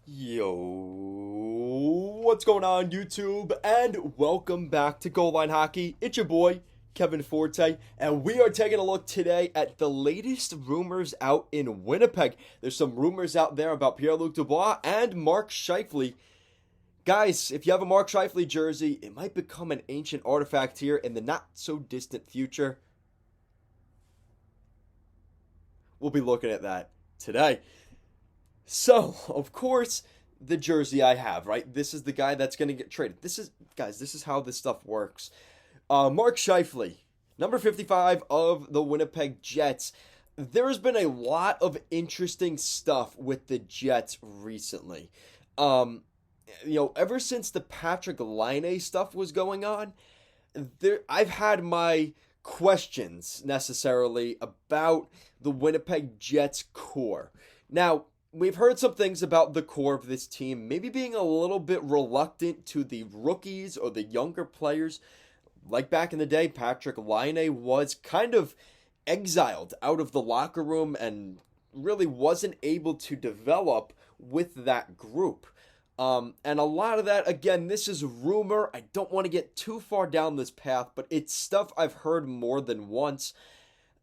Yo, what's going on, YouTube? And welcome back to Goal Line Hockey. It's your boy, Kevin Forte, and we are taking a look today at the latest rumors out in Winnipeg. There's some rumors out there about Pierre-Luc Dubois and Mark Schiefele. Guys, if you have a Mark Schiefele jersey, it might become an ancient artifact here in the not-so-distant future. We'll be looking at that today. So, of course, the jersey I have, right? This is the guy that's going to get traded. This is how this stuff works. Mark Schiefele, number 55 of the Winnipeg Jets. There has been a lot of interesting stuff with the Jets recently. Ever since the Patrick Laine stuff was going on, I've had my questions necessarily about the Winnipeg Jets core. Now, we've heard some things about the core of this team maybe being a little bit reluctant to the rookies or the younger players. Like back in the day, Patrick Laine was kind of exiled out of the locker room and really wasn't able to develop with that group. And a lot of that, again, this is rumor. I don't want to get too far down this path, but it's stuff I've heard more than once.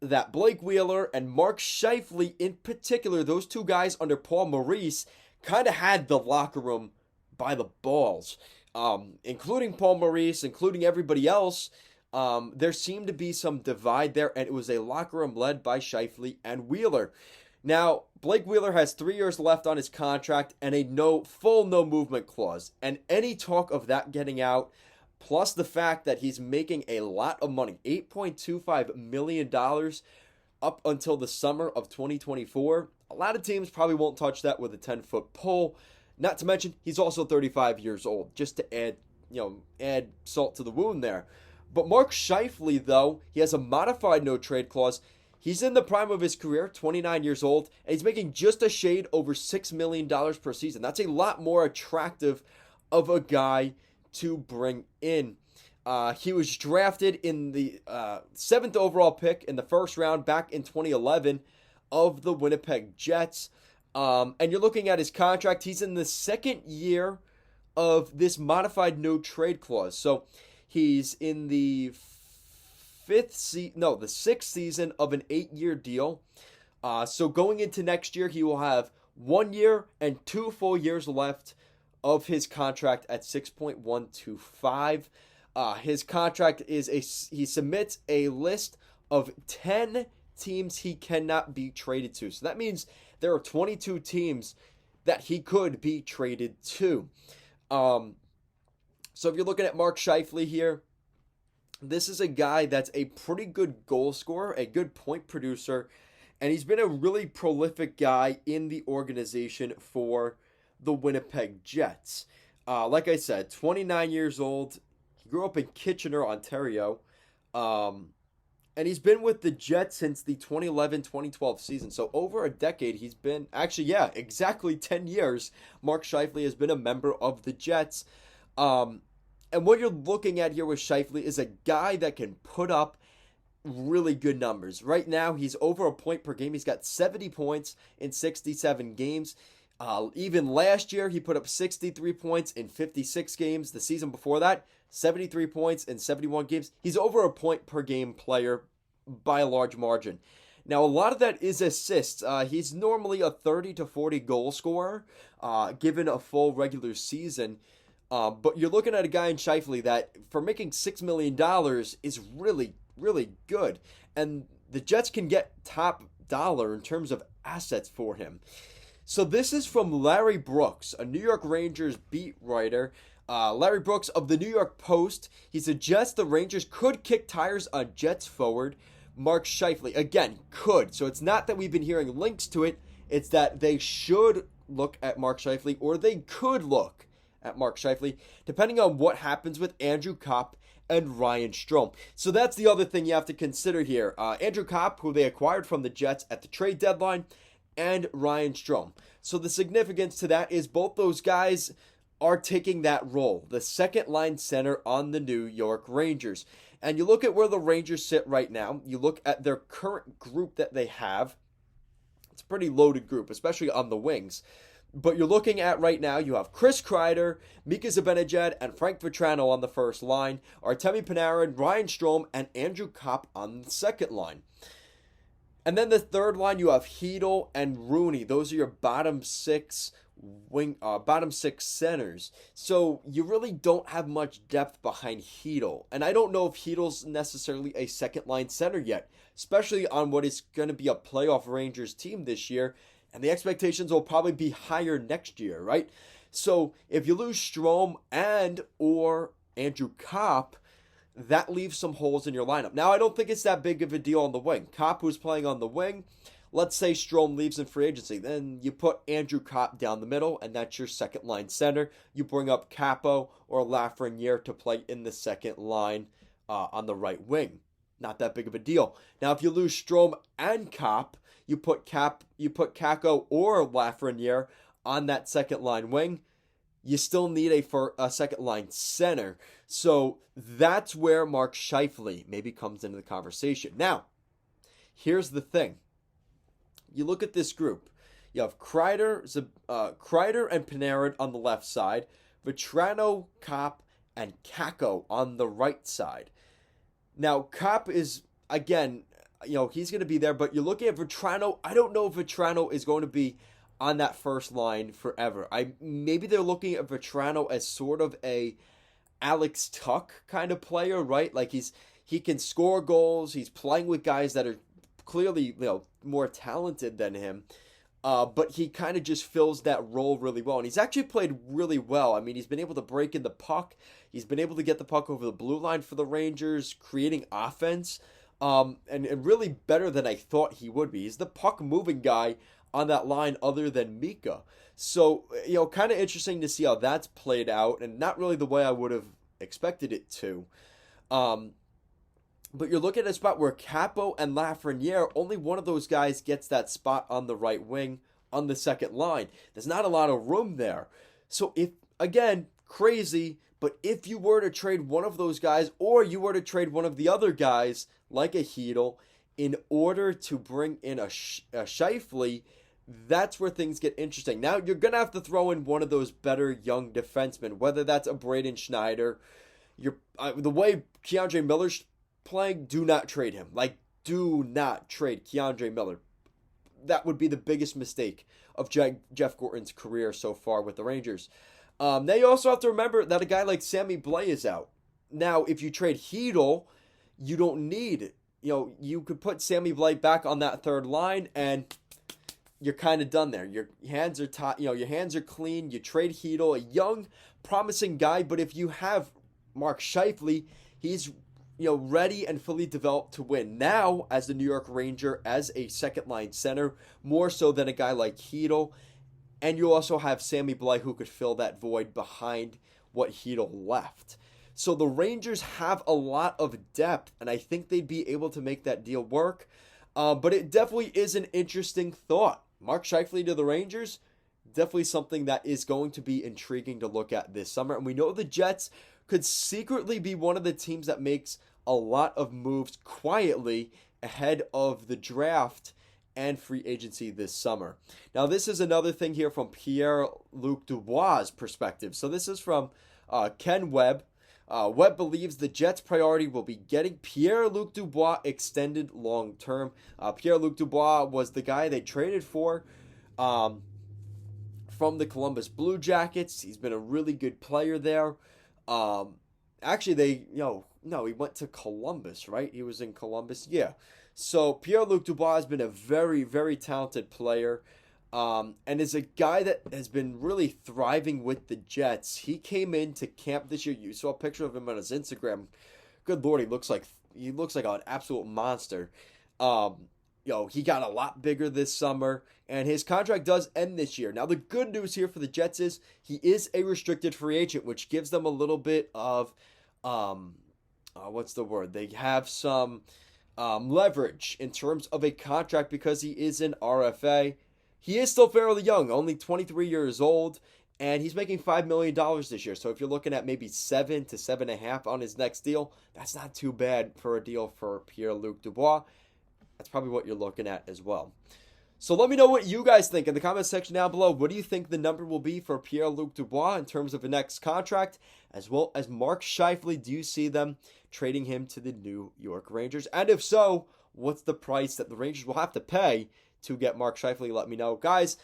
That Blake Wheeler and Mark Schiefele in particular, those two guys under Paul Maurice, kind of had the locker room by the balls. Including Paul Maurice, including everybody else, there seemed to be some divide there, and it was a locker room led by Schiefele and Wheeler. Now, Blake Wheeler has 3 years left on his contract and a full no movement clause. And any talk of that getting out, plus the fact that he's making a lot of money, $8.25 million up until the summer of 2024. A lot of teams probably won't touch that with a 10-foot pole. Not to mention, he's also 35 years old, just to add salt to the wound there. But Mark Schiefele, though, he has a modified no-trade clause. He's in the prime of his career, 29 years old, and he's making just a shade over $6 million per season. That's a lot more attractive of a guy to bring in. He was drafted in the 7th overall pick in the first round back in 2011 of the Winnipeg Jets. And you're looking at his contract. He's in the second year of this modified no trade clause. So he's in the the sixth season of an 8-year deal. So going into next year, he will have 1 year and 2 full years left of his contract at 6.125. His contract he submits a list of 10 teams he cannot be traded to. So that means there are 22 teams that he could be traded to. So if you're looking at Mark Schiefele here, this is a guy that's a pretty good goal scorer, a good point producer, and he's been a really prolific guy in the organization for the Winnipeg Jets. Like I said, 29 years old. He grew up in Kitchener, Ontario. And he's been with the Jets since the 2011-2012 season. So over a decade, he's been, exactly 10 years, Mark Schiefele has been a member of the Jets. And what you're looking at here with Schiefele is a guy that can put up really good numbers. Right now, he's over a point per game. He's got 70 points in 67 games. Even last year, he put up 63 points in 56 games. The season before that, 73 points in 71 games. He's over a point per game player by a large margin. Now, a lot of that is assists. He's normally a 30 to 40 goal scorer, given a full regular season. But you're looking at a guy in Schiefele that, for making $6 million, is really, really good. And the Jets can get top dollar in terms of assets for him. So this is from Larry Brooks, a New York Rangers beat writer. Larry Brooks of the New York Post. He suggests the Rangers could kick tires on Jets forward Mark Schiefele. Again, could. So it's not that we've been hearing links to it. It's that they should look at Mark Schiefele, or they could look at Mark Schiefele, depending on what happens with Andrew Kopp and Ryan Strome. So that's the other thing you have to consider here. Andrew Kopp, who they acquired from the Jets at the trade deadline, and Ryan Strome. So the significance to that is both those guys are taking that role, the second line center on the New York Rangers. And you look at where the Rangers sit right now, you look at their current group that they have, it's a pretty loaded group, especially on the wings. But you're looking at right now, you have Chris Kreider, Mika Zibanejad, and Frank Vatrano on the first line, Artemi Panarin, Ryan Strome, and Andrew Kopp on the second line. And then the third line, you have Hedel and Rooney. Those are your bottom six centers. So you really don't have much depth behind Hedel. And I don't know if Hedel's necessarily a second line center yet, especially on what is going to be a playoff Rangers team this year. And the expectations will probably be higher next year, right? So if you lose Strome and or Andrew Kopp, that leaves some holes in your lineup. Now, I don't think it's that big of a deal on the wing. Kopp, who's playing on the wing, let's say Strome leaves in free agency. Then you put Andrew Kopp down the middle, and that's your second line center. You bring up Capo or Lafreniere to play in the second line on the right wing. Not that big of a deal. Now, if you lose Strome and Kopp, you put Kako or Lafreniere on that second line wing. You still need a second line center. So that's where Mark Schiefele maybe comes into the conversation. Now, here's the thing. You look at this group. You have Kreider and Panarin on the left side, Vatrano, Kopp, and Kako on the right side. Now, Kopp is, again, he's going to be there, but you're looking at Vatrano. I don't know if Vatrano is going to be on that first line forever. Maybe they're looking at Vatrano as sort of a Alex Tuck kind of player, right? Like he can score goals. He's playing with guys that are clearly more talented than him. But he kind of just fills that role really well. And he's actually played really well. I mean, he's been able to break in the puck. He's been able to get the puck over the blue line for the Rangers, creating offense. And really better than I thought he would be. He's the puck-moving guy on that line other than Mika. So, kind of interesting to see how that's played out, and not really the way I would have expected it to. But you're looking at a spot where Capo and Lafreniere, only one of those guys gets that spot on the right wing on the second line. There's not a lot of room there. So if, again, crazy, but if you were to trade one of those guys, or you were to trade one of the other guys, like a Hedel, in order to bring in a Schiefele, that's where things get interesting. Now, you're going to have to throw in one of those better young defensemen, whether that's a Braden Schneider. The way Keandre Miller's playing, do not trade him. Do not trade Keandre Miller. That would be the biggest mistake of Jeff Gorton's career so far with the Rangers. Now, you also have to remember that a guy like Sammy Blais is out. Now, if you trade Hedel, you don't need, you could put Sammy Blais back on that third line, and you're kind of done there. Your hands are your hands are clean. You trade Hedel, a young, promising guy, but if you have Mark Schiefele, he's ready and fully developed to win now as the New York Ranger, as a second line center, more so than a guy like Hedel. And you also have Sammy Blais, who could fill that void behind what Hedel left. So the Rangers have a lot of depth, and I think they'd be able to make that deal work. But it definitely is an interesting thought. Mark Schiefele to the Rangers, definitely something that is going to be intriguing to look at this summer. And we know the Jets could secretly be one of the teams that makes a lot of moves quietly ahead of the draft and free agency this summer. Now, this is another thing here from Pierre-Luc Dubois' perspective. So this is from Ken Webb. Webb believes the Jets' priority will be getting Pierre-Luc Dubois extended long-term. Pierre-Luc Dubois was the guy they traded for from the Columbus Blue Jackets. He's been a really good player there. Actually, he went to Columbus, right? He was in Columbus, yeah. So Pierre-Luc Dubois has been a very, very talented player. And is a guy that has been really thriving with the Jets. He came into camp this year. You saw a picture of him on his Instagram. Good Lord, he looks like an absolute monster. He got a lot bigger this summer, and his contract does end this year. Now, the good news here for the Jets is he is a restricted free agent, which gives them a little bit of, what's the word? They have some leverage in terms of a contract because he is an RFA. He is still fairly young, only 23 years old, and he's making $5 million this year. So if you're looking at maybe 7 to 7.5 on his next deal, that's not too bad for a deal for Pierre-Luc Dubois. That's probably what you're looking at as well. So let me know what you guys think in the comment section down below. What do you think the number will be for Pierre-Luc Dubois in terms of the next contract, as well as Mark Schiefele? Do you see them trading him to the New York Rangers? And if so, what's the price that the Rangers will have to pay to get Mark Schiefele? Let me know. Guys,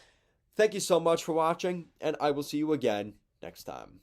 thank you so much for watching, and I will see you again next time.